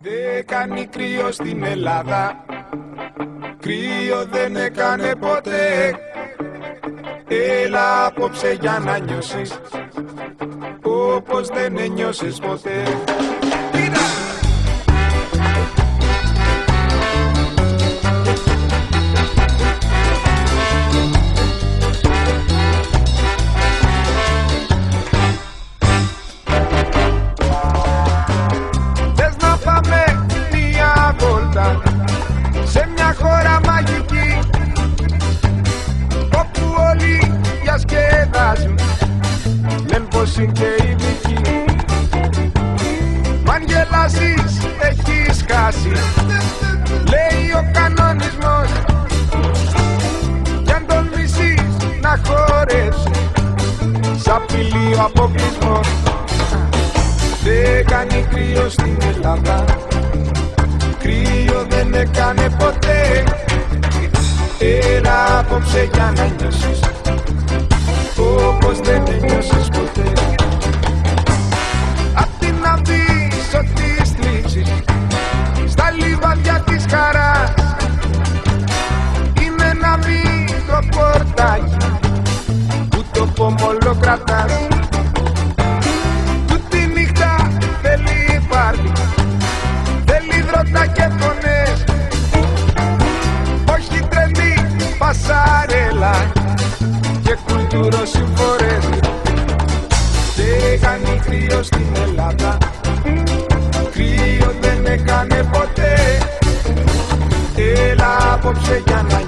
Δεν κάνει κρύο στην Ελλάδα, κρύο δεν έκανε ποτέ. Έλα απόψε για να νιώσεις όπως δεν ένιωσες ποτέ. Σε μια χώρα μαγική όπου όλοι διασκεδάζουν, λένε πως είναι και ειδικοί. Μ' αν γελάσεις έχεις χάσει, λέει ο κανονισμός. Κι αν τολμήσεις να χορέψεις, σ' απειλεί ο αποκλεισμός. Δεν κάνει κρύο στην Ελλάδα, κρύο δεν έκανε ποτέ. Έλα απόψε για να νιώσεις όπως δεν ένιωσες ποτέ. Απ' την Αμπίσο της θλίψης, στα λιβάδια της χαράς, είναι ένα μικρό πορτάκι που το πόμολο κρατάς. Του τη νύχτα θέλει πάρτι, θέλει δρότα και φωνές, όχι τρελή πασαρέλα και κουλτουροσυμφορές. Δεν κάνει κρύο στην Ελλάδα, κρύο δεν έκανε ποτέ. Έλα απόψε για να